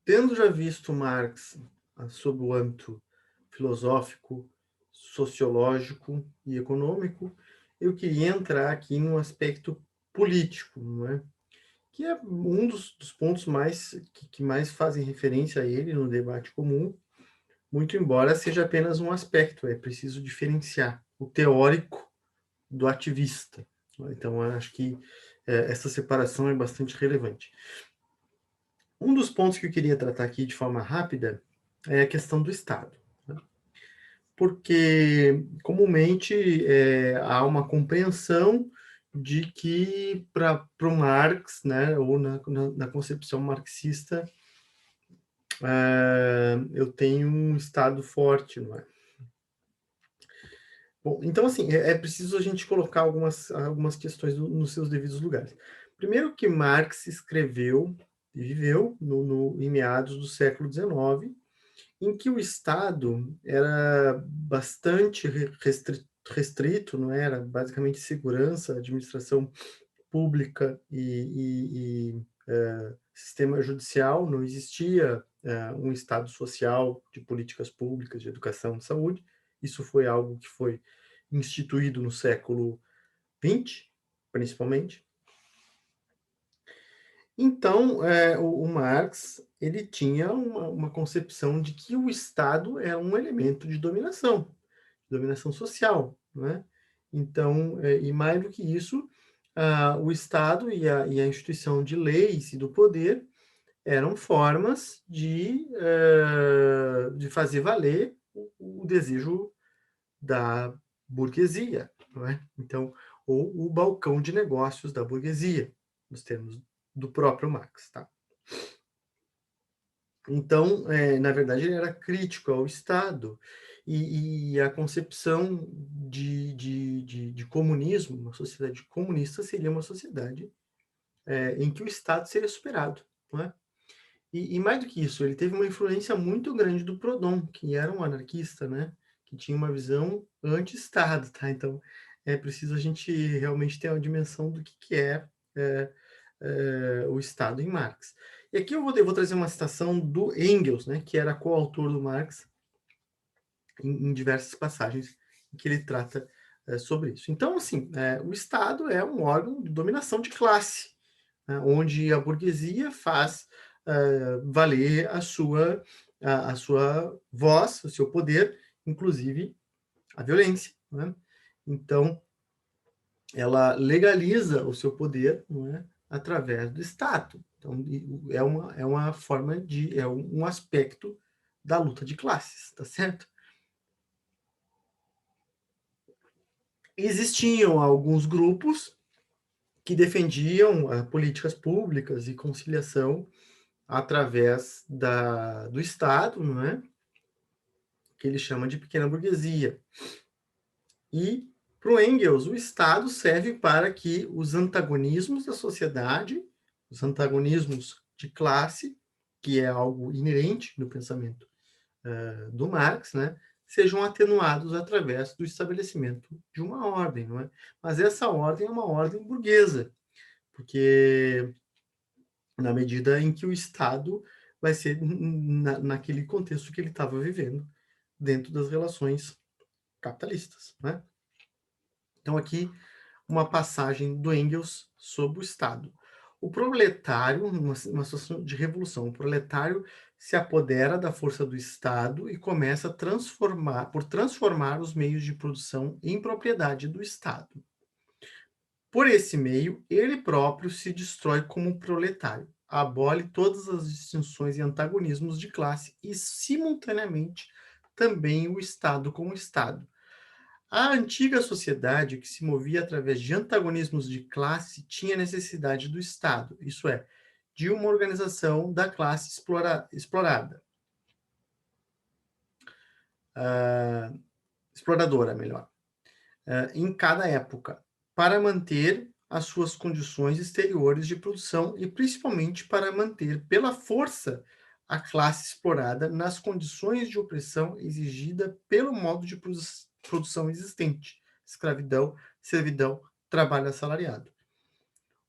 Tendo já visto Marx sob o âmbito filosófico, sociológico e econômico, eu queria entrar aqui no aspecto político, não é? Que é um dos pontos que mais fazem referência a ele no debate comum, muito embora seja apenas um aspecto, é preciso diferenciar o teórico do ativista. Então, acho que essa separação é bastante relevante. Um dos pontos que eu queria tratar aqui de forma rápida é a questão do Estado, né? Porque comumente há uma compreensão de que para o Marx, né, ou na concepção marxista, eu tenho um Estado forte, não é? Bom, então, assim, é preciso a gente colocar algumas questões nos seus devidos lugares. Primeiro que Marx escreveu e viveu em meados do século XIX, em que o Estado era bastante restrito, não era? Basicamente segurança, administração pública e sistema judicial, não existia um Estado social de políticas públicas, de educação, de saúde. Isso foi algo que foi instituído no século XX, principalmente. Então, o Marx ele tinha uma concepção de que o Estado é um elemento de dominação social, né? Então, e mais do que isso, o Estado e a instituição de leis e do poder eram formas de fazer valer o desejo da burguesia, não é? Então, ou o balcão de negócios da burguesia, nos termos do próprio Marx, tá? Então, na verdade, ele era crítico ao Estado e a concepção de comunismo, uma sociedade comunista seria uma sociedade em que o Estado seria superado, não é? E mais do que isso, ele teve uma influência muito grande do Proudhon, que era um anarquista, né? Que tinha uma visão anti-Estado, tá? Então, é preciso a gente realmente ter uma dimensão do que é o Estado em Marx. E aqui eu vou trazer uma citação do Engels, né? Que era coautor do Marx em diversas passagens em que ele trata sobre isso. Então, assim, o Estado é um órgão de dominação de classe, né, onde a burguesia faz valer a sua voz, o seu poder, inclusive a violência, né? Então, ela legaliza o seu poder, não é, através do Estado. Então, é uma forma é um aspecto da luta de classes, tá certo? Existiam alguns grupos que defendiam políticas públicas e conciliação através do Estado, não é? Que ele chama de pequena burguesia. E, para o Engels, o Estado serve para que os antagonismos da sociedade, os antagonismos de classe, que é algo inerente no pensamento do Marx, né, sejam atenuados através do estabelecimento de uma ordem, não é? Mas essa ordem é uma ordem burguesa, porque na medida em que o Estado vai ser naquele contexto que ele estava vivendo, dentro das relações capitalistas, né? Então, aqui, uma passagem do Engels sobre o Estado. O proletário, numa situação de revolução, o proletário se apodera da força do Estado e começa por transformar os meios de produção em propriedade do Estado. Por esse meio, ele próprio se destrói como proletário, abole todas as distinções e antagonismos de classe e, simultaneamente, também o Estado como Estado. A antiga sociedade, que se movia através de antagonismos de classe, tinha necessidade do Estado, isso é, de uma organização da classe explorada, exploradora, melhor, em cada época, para manter as suas condições exteriores de produção e principalmente para manter pela força a classe explorada nas condições de opressão exigida pelo modo de produção existente, escravidão, servidão, trabalho assalariado.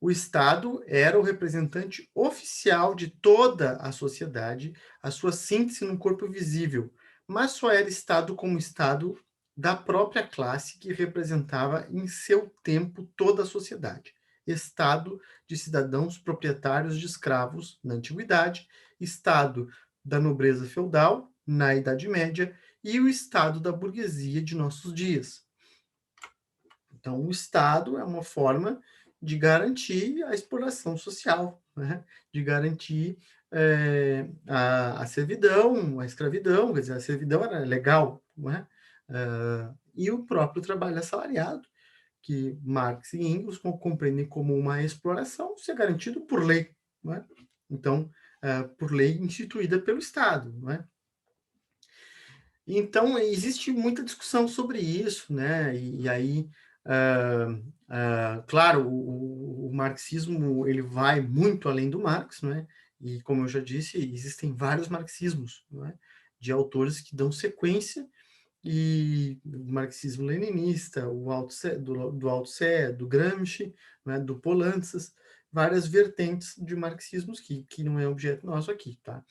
o Estado era o representante oficial de toda a sociedade, a sua síntese num corpo visível, mas só era Estado como Estado da própria classe que representava em seu tempo toda a sociedade. Estado de cidadãos proprietários de escravos na antiguidade, Estado da nobreza feudal na Idade Média e o Estado da burguesia de nossos dias. Então, o Estado é uma forma de garantir a exploração social, né? De garantir a servidão, a escravidão, quer dizer, a servidão era legal, não é? E o próprio trabalho assalariado, que Marx e Engels compreendem como uma exploração, ser garantido por lei, não é? Então, por lei instituída pelo Estado, não é? Então, existe muita discussão sobre isso, né? E aí, claro, o marxismo ele vai muito além do Marx, né? E como eu já disse, existem vários marxismos, né? De autores que dão sequência e o marxismo-leninista, o do Althusser, do Gramsci, né? Do Polantzas, várias vertentes de marxismos que não é objeto nosso aqui, tá?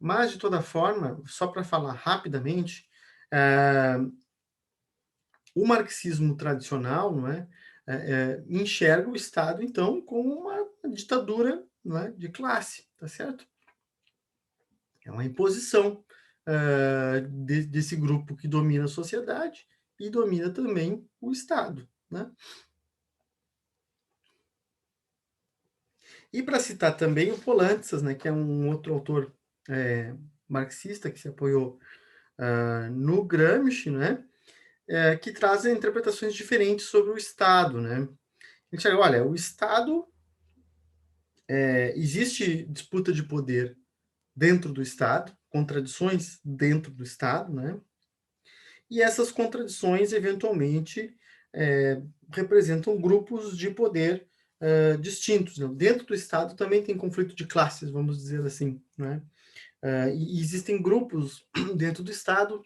Mas, de toda forma, só para falar rapidamente, o marxismo tradicional, não é, enxerga o Estado, então, como uma ditadura, não é, de classe, tá certo? É uma imposição desse grupo que domina a sociedade e domina também o Estado, né? E para citar também o Polantzas, né, que é um outro autor marxista que se apoiou no Gramsci, né, que trazem interpretações diferentes sobre o Estado, né? A gente olha, o Estado, existe disputa de poder dentro do Estado, contradições dentro do Estado, né? E essas contradições, eventualmente, representam grupos de poder distintos. Né? Dentro do Estado também tem conflito de classes, vamos dizer assim, né? E existem grupos dentro do Estado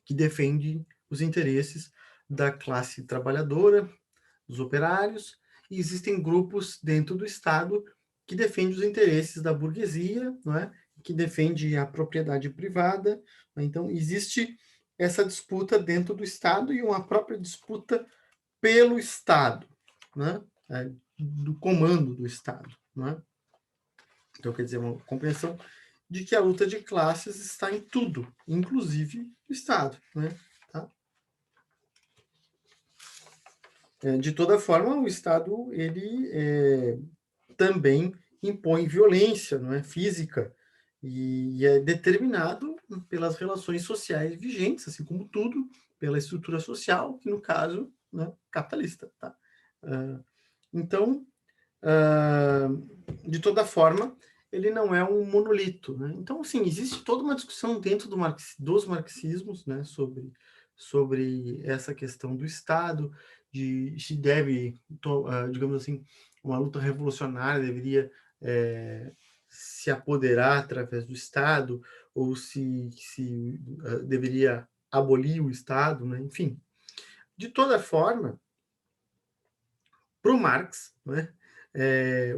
que defendem os interesses da classe trabalhadora, dos operários, e existem grupos dentro do Estado que defendem os interesses da burguesia, não é? Que defende a propriedade privada. Né? Então, existe essa disputa dentro do Estado e uma própria disputa pelo Estado, né? Do comando do Estado. Né? Então, quer dizer, uma compreensão de que a luta de classes está em tudo, inclusive no Estado. Né? Tá? De toda forma, o Estado ele também impõe violência, não é, física, e é determinado pelas relações sociais vigentes, assim como tudo, pela estrutura social, que no caso, né, capitalista. Tá? Então, de toda forma, ele não é um monolito. Né? Então, assim, existe toda uma discussão dentro dos marxismos, né, sobre essa questão do Estado, de se deve, digamos assim, uma luta revolucionária deveria se apoderar através do Estado, ou se deveria abolir o Estado, né? Enfim. De toda forma, para o Marx, né,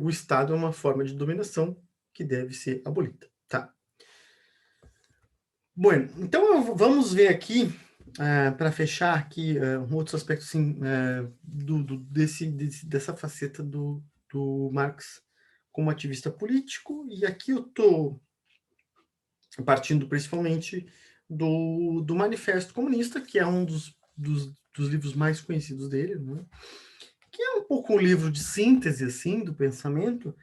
o Estado é uma forma de dominação que deve ser abolida. Tá? Bom, então vamos ver aqui, para fechar aqui, outros aspectos assim, dessa faceta do Marx como ativista político, e aqui eu estou partindo principalmente do Manifesto Comunista, que é um dos livros mais conhecidos dele, né? Que é um pouco um livro de síntese assim do pensamento,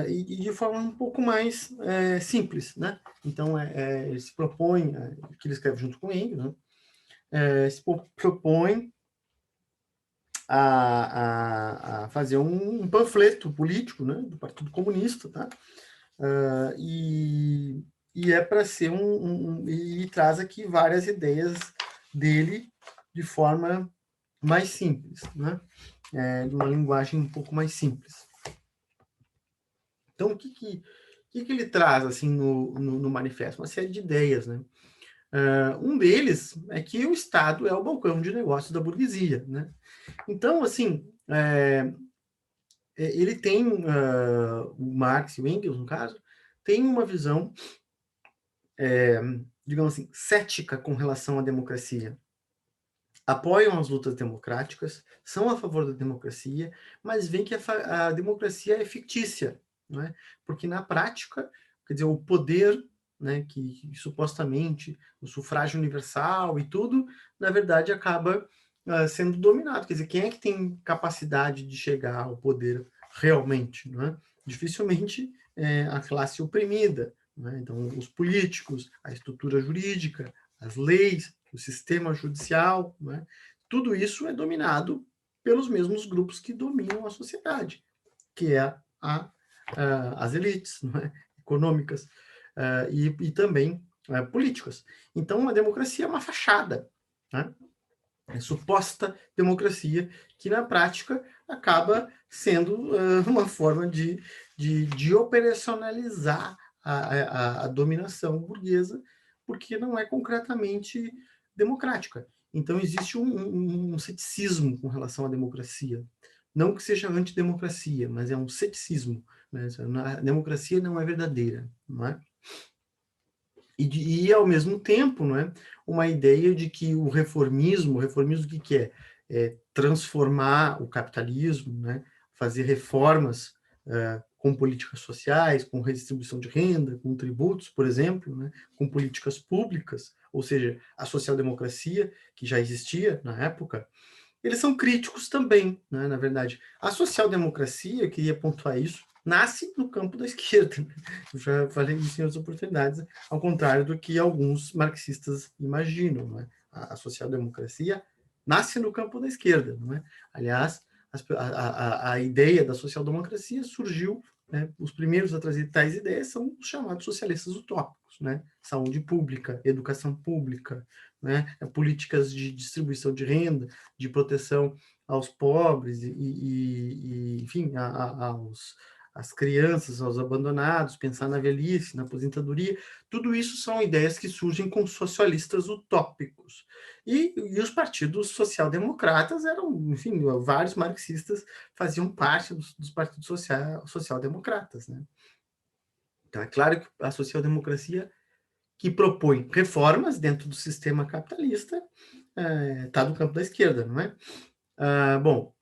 e de forma um pouco mais simples, né? Então ele se propõe, que ele escreve junto com Engels, né? Se propõe a fazer um panfleto político, né, do Partido Comunista, tá? E é para ser e traz aqui várias ideias dele de forma mais simples, né? De uma linguagem um pouco mais simples. Então, o que ele traz assim no manifesto? Uma série de ideias, né? Um deles é que o Estado é o balcão de negócios da burguesia, né? Então, assim, ele tem, o Marx e o Engels, no caso, tem uma visão, digamos assim, cética com relação à democracia. Apoiam as lutas democráticas, são a favor da democracia, mas veem que a democracia é fictícia, não é? Porque na prática, quer dizer, o poder, né, que supostamente o sufrágio universal e tudo, na verdade acaba sendo dominado. Quer dizer, quem é que tem capacidade de chegar ao poder realmente, não é? Dificilmente a classe oprimida, não é? Então, os políticos, a estrutura jurídica, as leis, o sistema judicial, né? Tudo isso é dominado pelos mesmos grupos que dominam a sociedade, que é as elites, né? Econômicas e também políticas. Então, a democracia é uma fachada, né? É suposta democracia, que na prática acaba sendo uma forma de operacionalizar a dominação burguesa, porque não é concretamente democrática. Então, existe um ceticismo com relação à democracia. Não que seja antidemocracia, mas é um ceticismo. Né? A democracia não é verdadeira, não é? E ao mesmo tempo, não é, uma ideia de que o reformismo o que é? É transformar o capitalismo, né, fazer reformas com políticas sociais, com redistribuição de renda, com tributos, por exemplo, né, com políticas públicas, ou seja, a social-democracia, que já existia na época, eles são críticos também, né, na verdade. A social-democracia, eu queria pontuar isso, nasce no campo da esquerda. Eu já falei isso em outras oportunidades, ao contrário do que alguns marxistas imaginam. Né? A social-democracia nasce no campo da esquerda. Não é? Aliás, a ideia da social-democracia surgiu, né, os primeiros a trazer tais ideias são os chamados socialistas utópicos, né? Saúde pública, educação pública, né? Políticas de distribuição de renda, de proteção aos pobres enfim, às crianças, aos abandonados, pensar na velhice, na aposentadoria, tudo isso são ideias que surgem com socialistas utópicos. E os partidos social-democratas eram, enfim, vários marxistas faziam parte dos partidos social-democratas, né? Então, é claro que a social-democracia que propõe reformas dentro do sistema capitalista está no campo da esquerda, não é? Bom,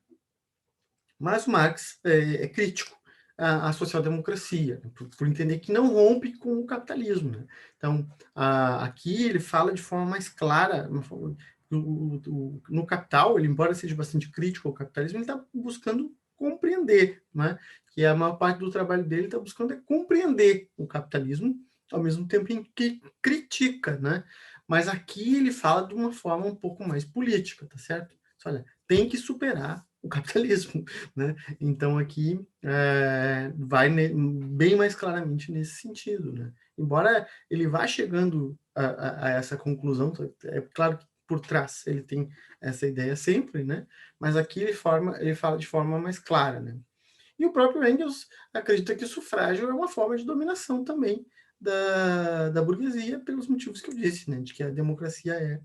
mas o Marx é crítico à social-democracia, por entender que não rompe com o capitalismo. Né? Então, aqui ele fala de forma mais clara, no Capital, ele, embora seja bastante crítico ao capitalismo, ele está buscando compreender, né? Que a maior parte do trabalho dele está buscando compreender o capitalismo, ao mesmo tempo em que critica, né? Mas aqui ele fala de uma forma um pouco mais política, tá certo? Olha, tem que superar o capitalismo, né? Então aqui vai bem mais claramente nesse sentido, né? Embora ele vá chegando a essa conclusão, é claro que por trás ele tem essa ideia sempre, né? Mas aqui ele fala de forma mais clara, né? E o próprio Engels acredita que o sufrágio é uma forma de dominação também da burguesia, pelos motivos que eu disse, né? De que a democracia é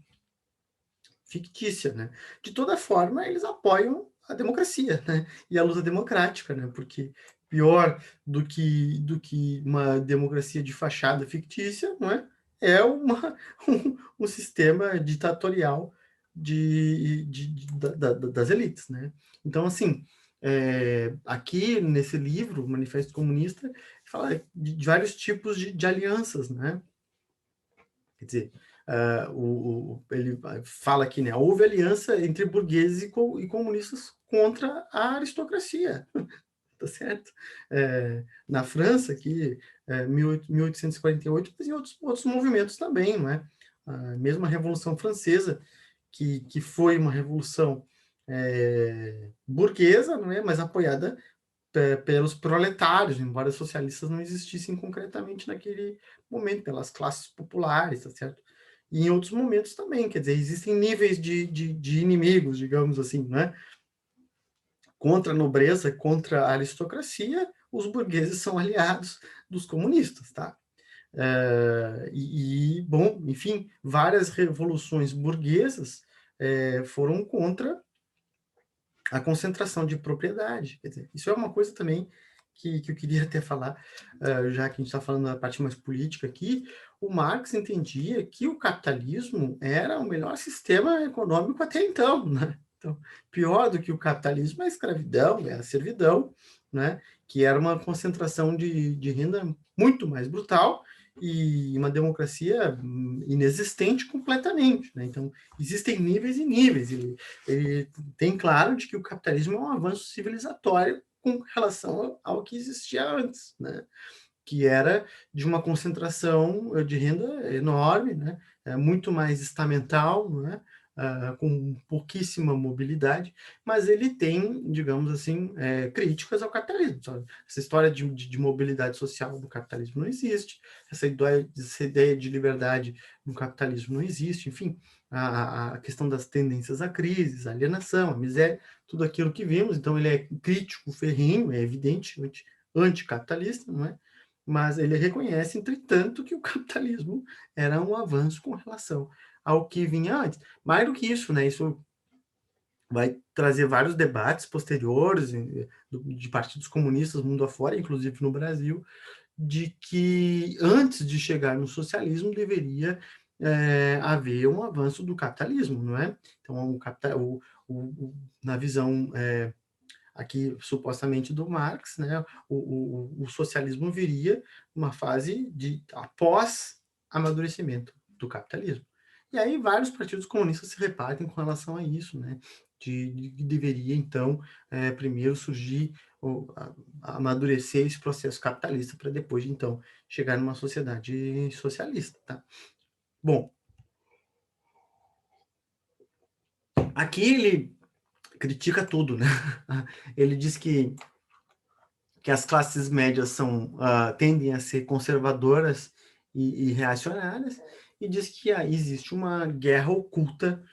fictícia, né? De toda forma, eles apoiam a democracia, né? E a luta democrática, né? Porque pior do que uma democracia de fachada fictícia, não é? É um sistema ditatorial das elites, né? Então, assim, aqui nesse livro, Manifesto Comunista, fala de vários tipos de alianças, né? Quer dizer, ele fala aqui, né? Houve aliança entre burgueses e comunistas contra a aristocracia, tá certo? Na França, aqui, 1848, mas em outros movimentos também, não é? Mesmo a Revolução Francesa, que foi uma revolução burguesa, não é? Mas apoiada pelos proletários, embora os socialistas não existissem concretamente naquele momento, pelas classes populares, tá certo? E em outros momentos também, quer dizer, existem níveis de inimigos, digamos assim, né? Contra a nobreza, contra a aristocracia, os burgueses são aliados dos comunistas, tá? Bom, enfim, várias revoluções burguesas foram contra a concentração de propriedade. Quer dizer, isso é uma coisa também que eu queria até falar, já que a gente está falando da parte mais política aqui. O Marx entendia que o capitalismo era o melhor sistema econômico até então, né? Então, pior do que o capitalismo é a escravidão, é a servidão, né? Que era uma concentração de renda muito mais brutal e uma democracia inexistente completamente, né? Então, existem níveis e níveis. Ele tem claro de que o capitalismo é um avanço civilizatório com relação ao que existia antes, né? Que era de uma concentração de renda enorme, né? Muito mais estamental, né? Com pouquíssima mobilidade, mas ele tem, digamos assim, críticas ao capitalismo. Sabe? Essa história de mobilidade social do capitalismo não existe, essa ideia de liberdade no capitalismo não existe, enfim, a questão das tendências à crise, à alienação, à miséria, tudo aquilo que vimos. Então ele é crítico, ferrenho, é evidente, anticapitalista, não é? Mas ele reconhece, entretanto, que o capitalismo era um avanço com relação ao que vinha antes. Mais do que isso, né? Isso vai trazer vários debates posteriores de partidos comunistas mundo afora, inclusive no Brasil, de que antes de chegar no socialismo deveria haver um avanço do capitalismo, não é? Então, na visão aqui supostamente do Marx, né, o socialismo viria uma fase de após amadurecimento do capitalismo. E aí vários partidos comunistas se repartem com relação a isso, né, de que deveria então primeiro surgir amadurecer esse processo capitalista para depois então chegar numa sociedade socialista, tá? Bom, aqui ele critica tudo, né? Ele diz que as classes médias tendem a ser conservadoras e reacionárias, e diz que existe uma guerra oculta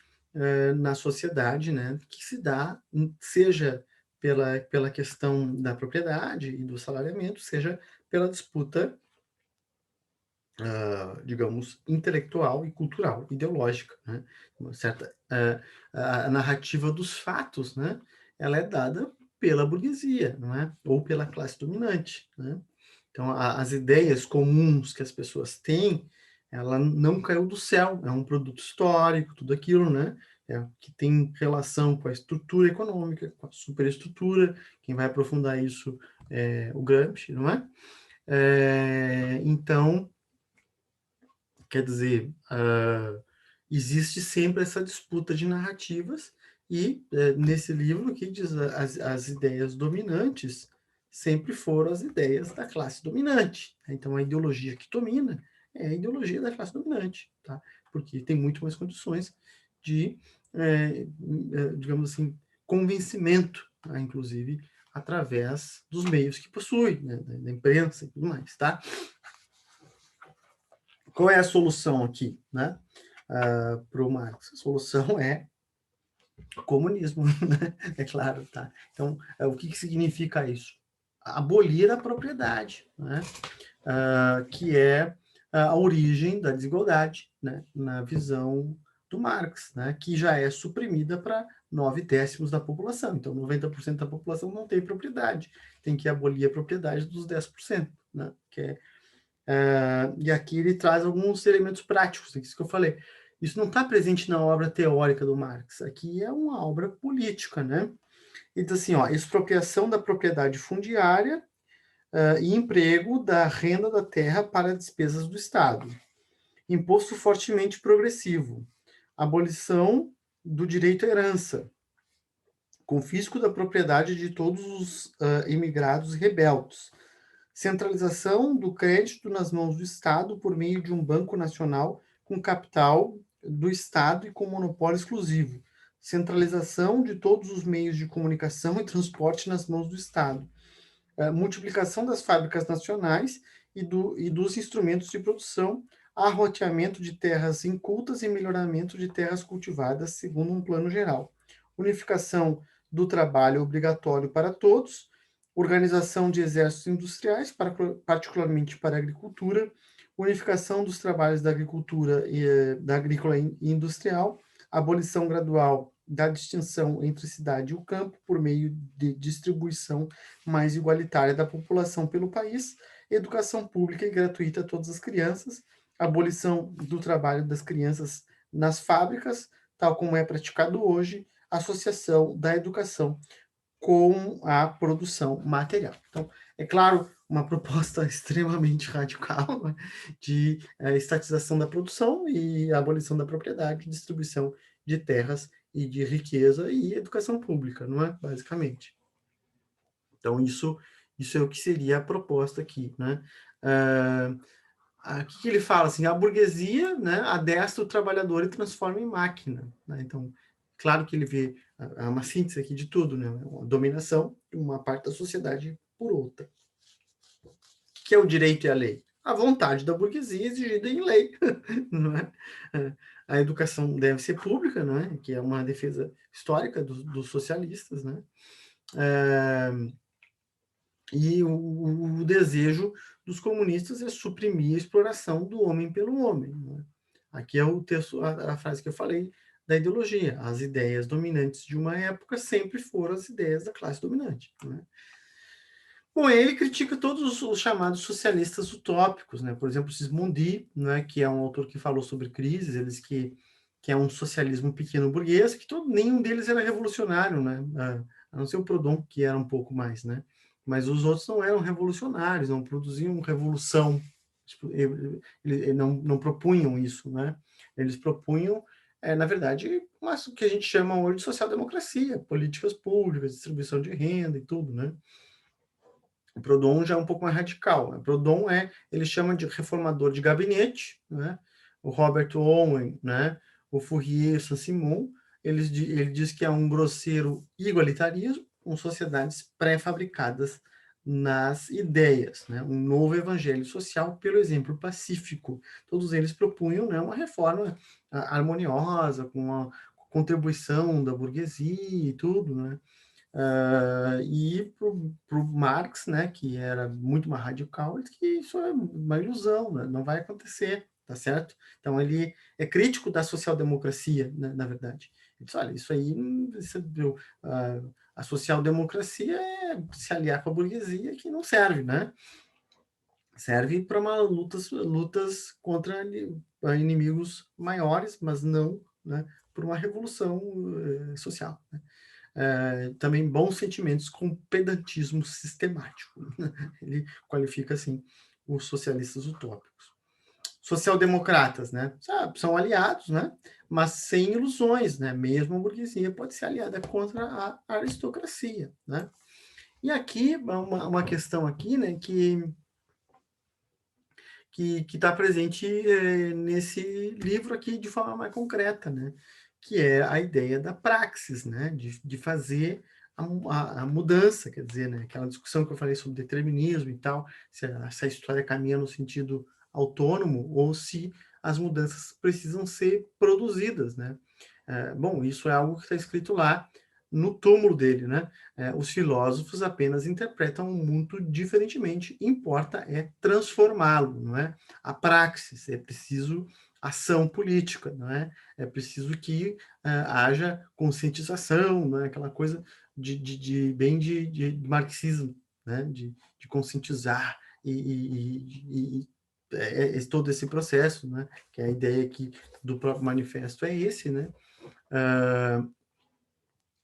na sociedade, né, que se dá, seja pela questão da propriedade e do salariamento, seja pela disputa, digamos, intelectual e cultural, ideológica, né? Uma certa a narrativa dos fatos, né? Ela é dada pela burguesia, não é? Ou pela classe dominante, né? Então, as ideias comuns que as pessoas têm, ela não caiu do céu, é um produto histórico, tudo aquilo, né? Que tem relação com a estrutura econômica, com a superestrutura. Quem vai aprofundar isso é o Gramsci, não é? Então, quer dizer, existe sempre essa disputa de narrativas e nesse livro que diz as ideias dominantes sempre foram as ideias da classe dominante. Então a ideologia que domina é a ideologia da classe dominante, tá? Porque tem muito mais condições de, digamos assim, convencimento, tá? Inclusive através dos meios que possui, né? Da imprensa e tudo mais, tá? Qual é a solução aqui, né? Para o Marx? A solução é o comunismo, né? É claro, tá? Então, o que significa isso? Abolir a propriedade, né? Que é a origem da desigualdade, né? Na visão do Marx, né? Que já é suprimida para 9/10 da população. Então, 90% da população não tem propriedade. Tem que abolir a propriedade dos 10%, né? Que é e aqui ele traz alguns elementos práticos, é isso que eu falei. Isso não está presente na obra teórica do Marx, aqui é uma obra política, né? Ele diz assim, ó, expropriação da propriedade fundiária e emprego da renda da terra para despesas do Estado. Imposto fortemente progressivo. Abolição do direito à herança. Confisco da propriedade de todos os imigrados rebeldes. Centralização do crédito nas mãos do Estado por meio de um banco nacional com capital do Estado e com monopólio exclusivo. Centralização de todos os meios de comunicação e transporte nas mãos do Estado. Multiplicação das fábricas nacionais e dos instrumentos de produção, arroteamento de terras incultas e melhoramento de terras cultivadas segundo um plano geral. Unificação do trabalho obrigatório para todos, organização de exércitos industriais, particularmente para a agricultura, unificação dos trabalhos da agricultura e da agrícola e industrial, abolição gradual da distinção entre cidade e o campo por meio de distribuição mais igualitária da população pelo país, educação pública e gratuita a todas as crianças, abolição do trabalho das crianças nas fábricas, tal como é praticado hoje, associação da educação com a produção material. Então, é claro, uma proposta extremamente radical, né, de estatização da produção e abolição da propriedade, distribuição de terras e de riqueza e educação pública, não é? Basicamente. Então, isso é o que seria a proposta aqui, né? Aqui que ele fala assim, a burguesia, né, adestra o trabalhador e transforma em máquina, né? Então, claro que ele vê uma síntese aqui de tudo, né? Uma dominação de uma parte da sociedade por outra. O que é o direito e a lei? A vontade da burguesia exigida em lei, não é? A educação deve ser pública, né? Que é uma defesa histórica dos socialistas, né? E o desejo dos comunistas é suprimir a exploração do homem pelo homem, né? Aqui é o texto, a frase que eu falei da ideologia. As ideias dominantes de uma época sempre foram as ideias da classe dominante, né? Bom, ele critica todos os chamados socialistas utópicos, né? Por exemplo, Sismondi, né, que é um autor que falou sobre crises, eles que é um socialismo pequeno burguês, que nenhum deles era revolucionário, né? A não ser o Proudhon, que era um pouco mais, né? Mas os outros não eram revolucionários, não produziam revolução, tipo, eles não propunham isso, né? Eles propunham, na verdade, o que a gente chama hoje de social-democracia, políticas públicas, distribuição de renda e tudo, né? O Proudhon já é um pouco mais radical. Né? Proudhon ele chama de reformador de gabinete, né? O Robert Owen, né? O Fourier Saint-Simon, ele diz que é um grosseiro igualitarismo com sociedades pré-fabricadas nas ideias, né? Um novo evangelho social pelo exemplo pacífico. Todos eles propunham, né, uma reforma harmoniosa, com a contribuição da burguesia e tudo, né? E para o Marx, né, que era muito mais radical, ele diz que isso é uma ilusão, né? Não vai acontecer, tá certo? Então ele é crítico da social-democracia, né, na verdade. Ele diz, olha, isso aí, a social-democracia é se aliar com a burguesia que não serve, né? Serve para uma lutas contra inimigos maiores, mas não, né, por uma revolução social, né? Também bons sentimentos com pedantismo sistemático. Ele qualifica assim os socialistas utópicos. Social-democratas, né? São aliados, né? Mas sem ilusões, né? Mesmo a burguesia pode ser aliada contra a aristocracia, né? E aqui uma questão aqui, né? Que está presente nesse livro aqui de forma mais concreta, né? Que é a ideia da praxis, né? De fazer a mudança, quer dizer, né? Aquela discussão que eu falei sobre determinismo e tal, se a história caminha no sentido autônomo ou se as mudanças precisam ser produzidas, né? Bom, isso é algo que está escrito lá no túmulo dele, né? Os filósofos apenas interpretam o mundo diferentemente, importa é transformá-lo, não é? A praxis, é preciso ação política, não é? É preciso que haja conscientização, não é? Aquela coisa de marxismo, né? De conscientizar e todo esse processo, né? Que a ideia aqui do próprio manifesto é esse, né?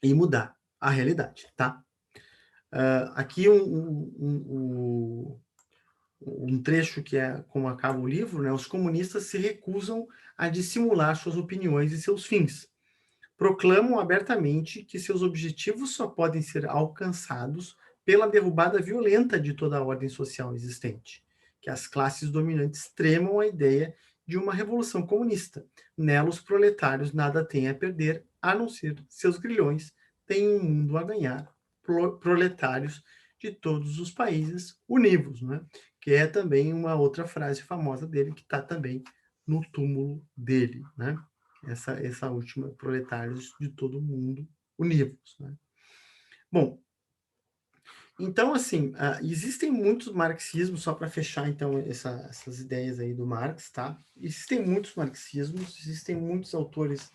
E mudar a realidade, tá? Aqui um trecho que é como acaba o livro, né? Os comunistas se recusam a dissimular suas opiniões e seus fins. Proclamam abertamente que seus objetivos só podem ser alcançados pela derrubada violenta de toda a ordem social existente, que as classes dominantes tremam a ideia de uma revolução comunista. Nela, os proletários nada têm a perder, a não ser seus grilhões, têm um mundo a ganhar, proletários de todos os países univos, né? Que é também uma outra frase famosa dele, que está também no túmulo dele, né? Essa última, proletários de todo mundo univos, né? Bom, então, assim, existem muitos marxismos, só para fechar, então, essas ideias aí do Marx, tá? Existem muitos marxismos, existem muitos autores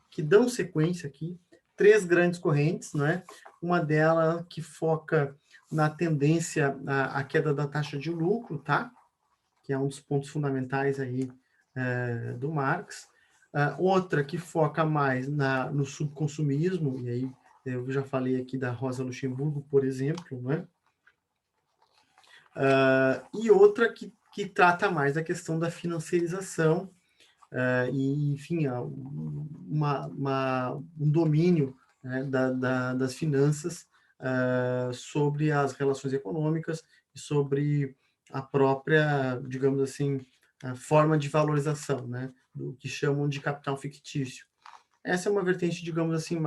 que dão sequência aqui. três grandes correntes, né? Uma delas que foca na tendência à queda da taxa de lucro, tá? Que é um dos pontos fundamentais aí do Marx. Outra que foca mais no subconsumismo, e aí eu já falei aqui da Rosa Luxemburgo, por exemplo, né? E outra que trata mais da questão da financiarização, e, enfim, um domínio, né, das finanças sobre as relações econômicas e sobre a própria, digamos assim, a forma de valorização, né, do que chamam de capital fictício. Essa é uma vertente, digamos assim,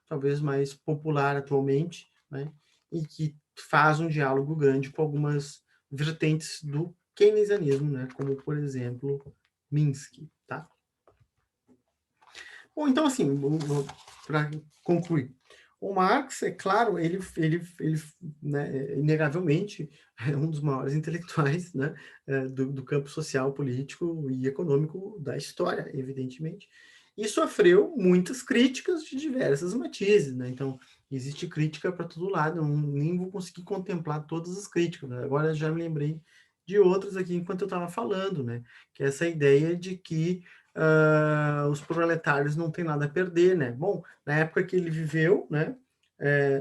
talvez mais popular atualmente, né, e que faz um diálogo grande com algumas vertentes do keynesianismo, né, como, por exemplo, Minsky, tá? Bom, então, assim, para concluir, o Marx, é claro, ele né, inegavelmente, é um dos maiores intelectuais, né, do campo social, político e econômico da história, evidentemente, e sofreu muitas críticas de diversas matizes, né? Então, existe crítica para todo lado, eu nem vou conseguir contemplar todas as críticas, né? Agora já me lembrei de outras aqui enquanto eu estava falando, né? Que é essa ideia de que os proletários não têm nada a perder, né? Bom, na época que ele viveu, né?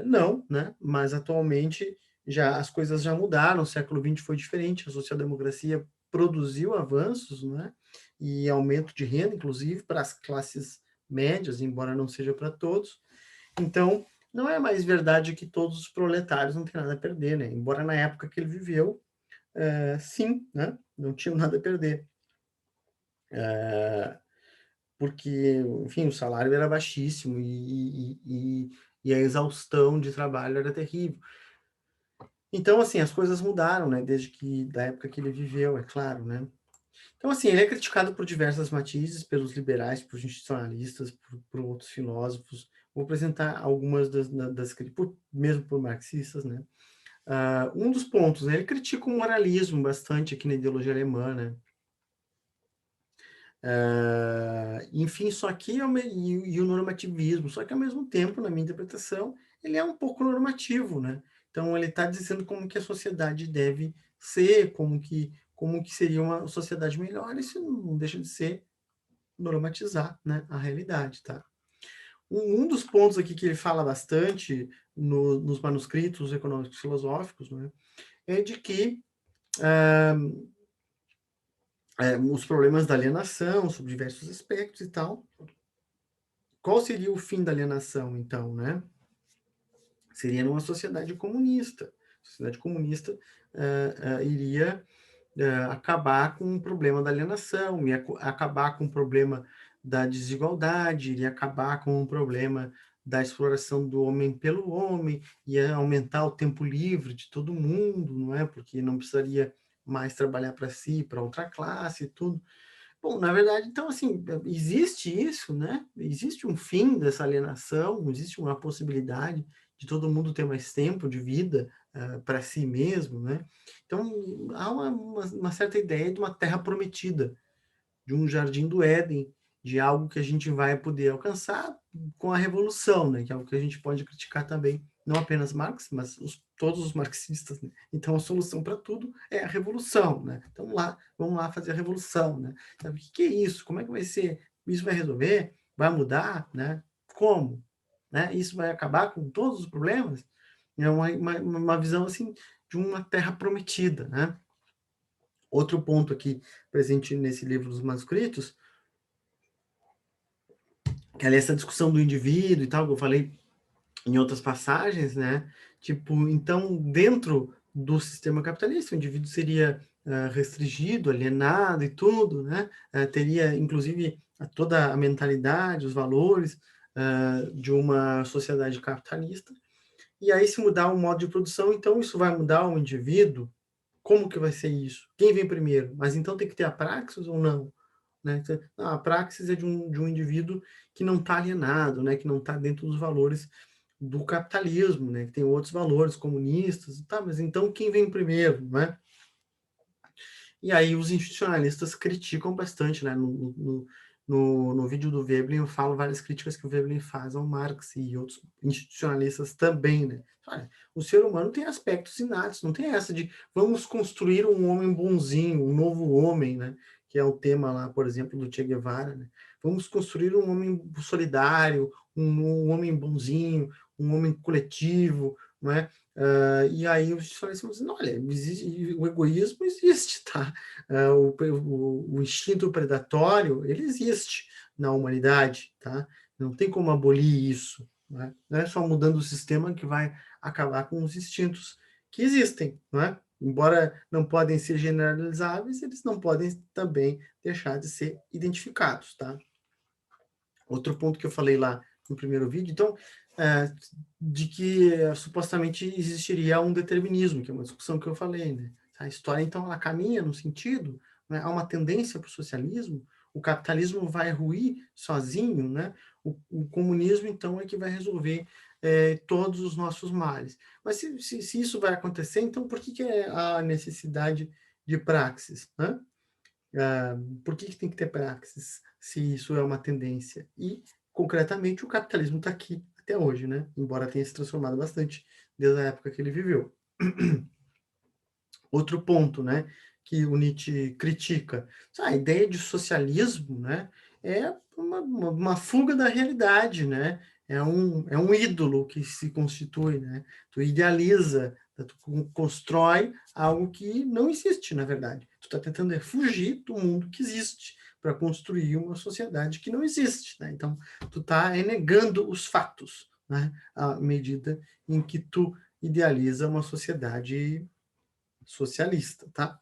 Não, né? Mas atualmente já as coisas já mudaram, o século XX foi diferente, a social-democracia produziu avanços, né? E aumento de renda, inclusive, para as classes médias, embora não seja para todos. Então, não é mais verdade que todos os proletários não têm nada a perder, né? Embora na época que ele viveu, sim, né? Não tinham nada a perder. Porque, enfim, o salário era baixíssimo e a exaustão de trabalho era terrível. Então, assim, as coisas mudaram, né? Da época que ele viveu, é claro, né? Então, assim, ele é criticado por diversas matizes, pelos liberais, por institucionalistas, por outros filósofos. Vou apresentar algumas mesmo por marxistas, né? Um dos pontos, né? Ele critica o moralismo bastante aqui na ideologia alemã, né? Enfim, só que e o normativismo, só que ao mesmo tempo, na minha interpretação, ele é um pouco normativo, né? Então ele está dizendo como que a sociedade deve ser, como que seria uma sociedade melhor, isso não deixa de ser normatizar, né, a realidade, tá? Um dos pontos aqui que ele fala bastante nos manuscritos econômicos filosóficos, né, é de que os problemas da alienação, sobre diversos aspectos e tal. Qual seria o fim da alienação, então, né? Seria numa sociedade comunista. A sociedade comunista iria acabar com o problema da alienação, ia acabar com o problema da desigualdade, iria acabar com o problema da exploração do homem pelo homem, ia aumentar o tempo livre de todo mundo, não é? Porque não precisaria mais trabalhar para si, para outra classe e tudo. Bom, na verdade, então, assim, existe isso, né? Existe um fim dessa alienação, existe uma possibilidade de todo mundo ter mais tempo de vida para si mesmo, né? Então, há uma certa ideia de uma terra prometida, de um jardim do Éden, de algo que a gente vai poder alcançar com a revolução, né? Que é algo que a gente pode criticar também, não apenas Marx, mas todos os marxistas, né? Então a solução para tudo é a revolução, né? Então vamos lá fazer a revolução, né? Então, o que é isso? Como é que vai ser? Isso vai resolver? Vai mudar, né? Como? Né? Isso vai acabar com todos os problemas? É uma visão assim de uma terra prometida, né? Outro ponto aqui presente nesse livro dos manuscritos, que ali essa discussão do indivíduo e tal, que eu falei em outras passagens, né? Tipo, então, dentro do sistema capitalista, o indivíduo seria restringido, alienado e tudo, né? Teria, inclusive, toda a mentalidade, os valores de uma sociedade capitalista. E aí, se mudar o modo de produção, então isso vai mudar o indivíduo? Como que vai ser isso? Quem vem primeiro? Mas então tem que ter a praxis ou não? Né? A praxis é de um indivíduo que não está alienado, né? Que não está dentro dos valores do capitalismo, né? Que tem outros valores comunistas, tá? Mas então quem vem primeiro, né? E aí os institucionalistas criticam bastante, né? no vídeo do Veblen eu falo várias críticas que o Veblen faz ao Marx e outros institucionalistas também, né? Olha, o ser humano tem aspectos inatos, não tem essa de vamos construir um homem bonzinho, um novo homem, né? Que é o tema lá, por exemplo, do Che Guevara, né? Vamos construir um homem solidário, um homem bonzinho, um homem coletivo, não é? E aí os institucionalistas falam assim, olha, o egoísmo existe, tá? O instinto predatório, ele existe na humanidade, tá? Não tem como abolir isso, né? Não é só mudando o sistema que vai acabar com os instintos que existem, né? Embora não podem ser generalizáveis, eles não podem também deixar de ser identificados, tá? Outro ponto que eu falei lá no primeiro vídeo, então, de que supostamente existiria um determinismo, que é uma discussão que eu falei, né? A história, então, ela caminha no sentido, né? Há uma tendência para o socialismo, o capitalismo vai ruir sozinho, né? O comunismo, então, é que vai resolver todos os nossos males. Mas se isso vai acontecer, então por que há a necessidade de praxis, né? Por que tem que ter praxis, se isso é uma tendência? E, concretamente, o capitalismo está aqui até hoje, né? Embora tenha se transformado bastante desde a época que ele viveu. Outro ponto, né, que o Nietzsche critica, a ideia de socialismo, né, é uma fuga da realidade, né? É um ídolo que se constitui, né? Tu idealiza, tu constrói algo que não existe, na verdade. Tu está tentando fugir do mundo que existe para construir uma sociedade que não existe, né? Então, tu está negando os fatos, né? À medida em que tu idealiza uma sociedade socialista, tá?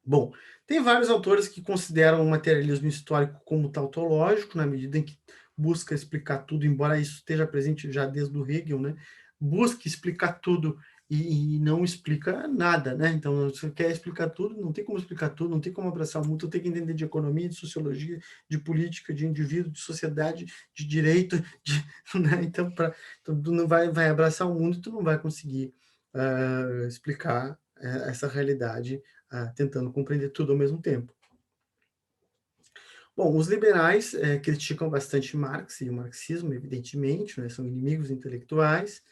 Bom, tem vários autores que consideram o materialismo histórico como tautológico, na medida em que busca explicar tudo, embora isso esteja presente já desde o Hegel, né? Busca explicar tudo e não explica nada, né? Então, você quer explicar tudo, não tem como explicar tudo, não tem como abraçar o mundo, tem que entender de economia, de sociologia, de política, de indivíduo, de sociedade, de direito, né? Então, tu não vai abraçar o mundo, tu não vai conseguir explicar essa realidade tentando compreender tudo ao mesmo tempo. Bom, os liberais criticam bastante Marx e o marxismo, evidentemente, né, são inimigos intelectuais,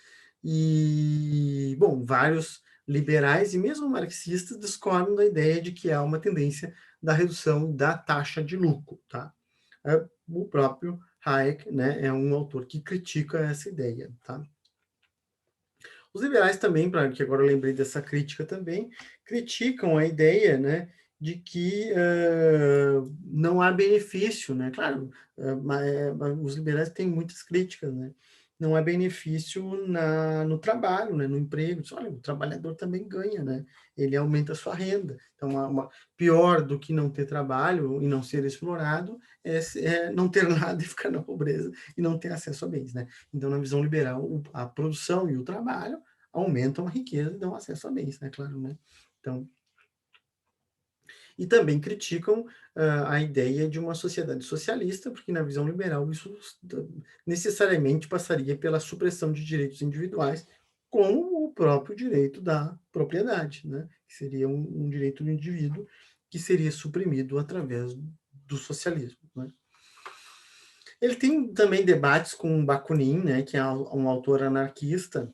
e, bom, vários liberais e mesmo marxistas discordam da ideia de que há uma tendência da redução da taxa de lucro, tá? O próprio Hayek, né, é um autor que critica essa ideia, tá? Os liberais também, que agora eu lembrei dessa crítica também, criticam a ideia, né, de que não há benefício, né? Claro, os liberais têm muitas críticas, né? Não há benefício no trabalho, né, no emprego. Olha, o trabalhador também ganha, né? Ele aumenta a sua renda. Então, pior do que não ter trabalho e não ser explorado é não ter nada e ficar na pobreza e não ter acesso a bens, né? Então, na visão liberal, a produção e o trabalho aumentam a riqueza e dão acesso a bens, né? Claro, né? Então, e também criticam a ideia de uma sociedade socialista, porque na visão liberal isso necessariamente passaria pela supressão de direitos individuais, como o próprio direito da propriedade, né? Que seria um direito do indivíduo que seria suprimido através do socialismo, né? Ele tem também debates com Bakunin, né, que é um autor anarquista,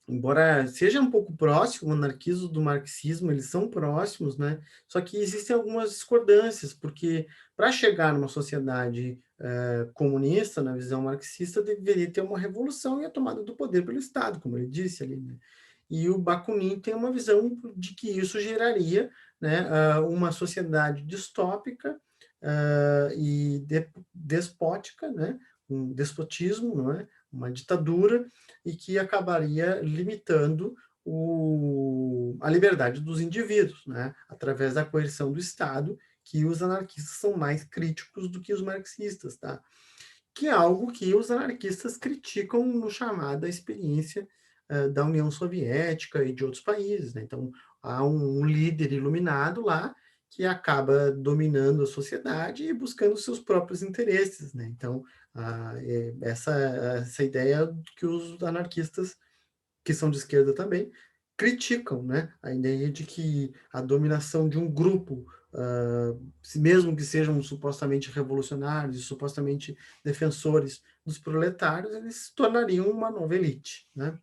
embora seja um pouco próximo, o anarquismo do marxismo, eles são próximos, né? Só que existem algumas discordâncias, porque para chegar numa sociedade comunista, na visão marxista, deveria ter uma revolução e a tomada do poder pelo Estado, como ele disse ali, né? E o Bakunin tem uma visão de que isso geraria, né, uma sociedade distópica e despótica, né? Um despotismo, não é? Uma ditadura, e que acabaria limitando a liberdade dos indivíduos, né? Através da coerção do Estado, que os anarquistas são mais críticos do que os marxistas, tá? Que é algo que os anarquistas criticam no chamada experiência da União Soviética e de outros países, né? Então, há um líder iluminado lá que acaba dominando a sociedade e buscando seus próprios interesses, né? Então, essa ideia que os anarquistas, que são de esquerda também, criticam, né? A ideia de que a dominação de um grupo mesmo que sejam supostamente revolucionários, supostamente defensores dos proletários, eles se tornariam uma nova elite, né?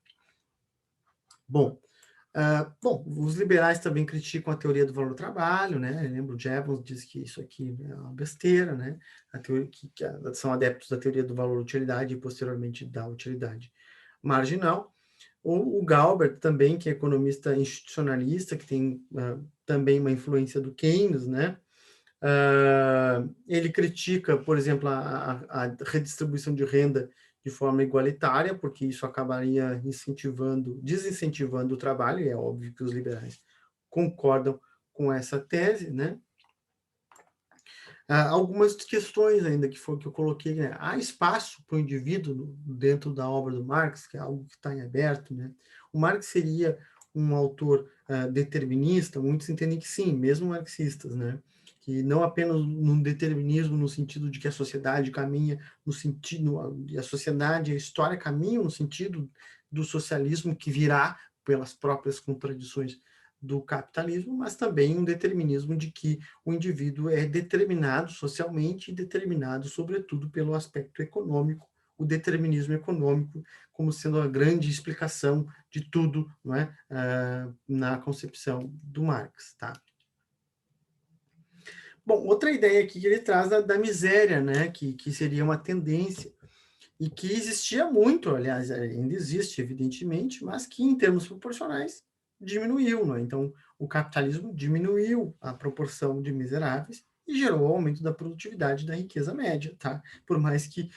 Bom, os liberais também criticam a teoria do valor do trabalho, né? Eu lembro, o Jevons diz que isso aqui é uma besteira, né? A teoria, são adeptos da teoria do valor utilidade e posteriormente da utilidade marginal. O Galbraith também, que é economista institucionalista, que tem também uma influência do Keynes, né? Ele critica, por exemplo, a redistribuição de renda de forma igualitária, porque isso acabaria desincentivando o trabalho, e é óbvio que os liberais concordam com essa tese, né? Algumas questões ainda que eu coloquei, né? Há espaço para o indivíduo dentro da obra do Marx, que é algo que está em aberto, né? O Marx seria um autor determinista, muitos entendem que sim, mesmo marxistas, né? Que não apenas no determinismo no sentido de que a sociedade caminha no sentido, a sociedade, a história caminham no sentido do socialismo que virá pelas próprias contradições do capitalismo, mas também um determinismo de que o indivíduo é determinado socialmente e determinado, sobretudo, pelo aspecto econômico, o determinismo econômico como sendo a grande explicação de tudo, não é? Na concepção do Marx. Tá? Bom, outra ideia aqui que ele traz da miséria, né? que seria uma tendência, e que existia muito, aliás, ainda existe, evidentemente, mas que, em termos proporcionais, diminuiu. Né? Então, o capitalismo diminuiu a proporção de miseráveis e gerou o aumento da produtividade da riqueza média. Tá? Por mais que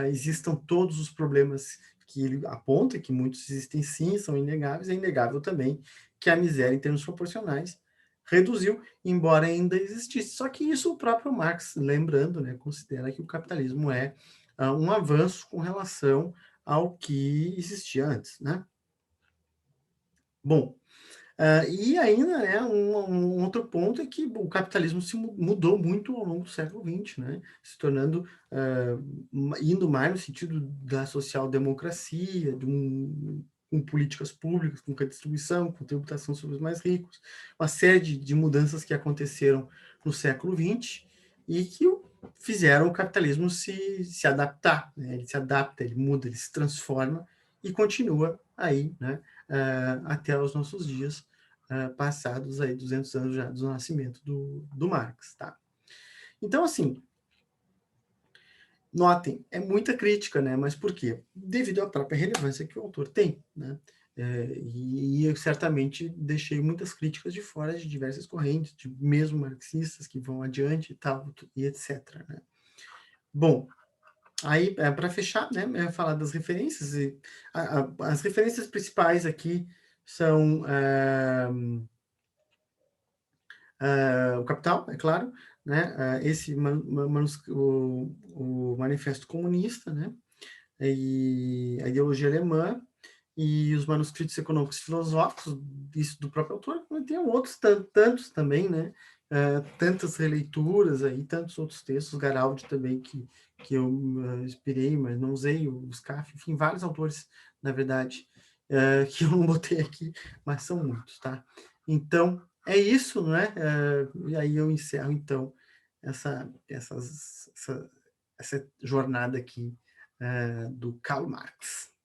existam todos os problemas que ele aponta, que muitos existem sim, são inegáveis, é inegável também que a miséria, em termos proporcionais, reduziu, embora ainda existisse. Só que isso o próprio Marx, lembrando, né, considera que o capitalismo é um avanço com relação ao que existia antes, né? Bom, e ainda, né, um outro ponto é que o capitalismo se mudou muito ao longo do século XX, né? Se tornando, indo mais no sentido da social-democracia, com políticas públicas, com redistribuição, com tributação sobre os mais ricos, uma série de mudanças que aconteceram no século XX e que fizeram o capitalismo se adaptar. Né? Ele se adapta, ele muda, ele se transforma e continua aí, né, até os nossos dias, passados aí 200 anos já do nascimento do Marx. Tá? Então, assim, notem, é muita crítica, né? Mas por quê? Devido à própria relevância que o autor tem, né? E eu certamente deixei muitas críticas de fora de diversas correntes, de mesmo marxistas que vão adiante e tal, e etc. Né? Bom, aí, para fechar, né, falar das referências, as referências principais aqui são o Capital, é claro, né, esse o Manifesto Comunista, né, e a ideologia alemã, e os manuscritos econômicos e filosóficos, isso do próprio autor, mas tem outros tantos também, né, tantas releituras aí, tantos outros textos, Garaldi também, que eu inspirei, mas não usei, o Scaff, enfim, vários autores, na verdade, que eu não botei aqui, mas são muitos, tá? Então, é isso, não é? E aí eu encerro, então, essa jornada aqui do Karl Marx.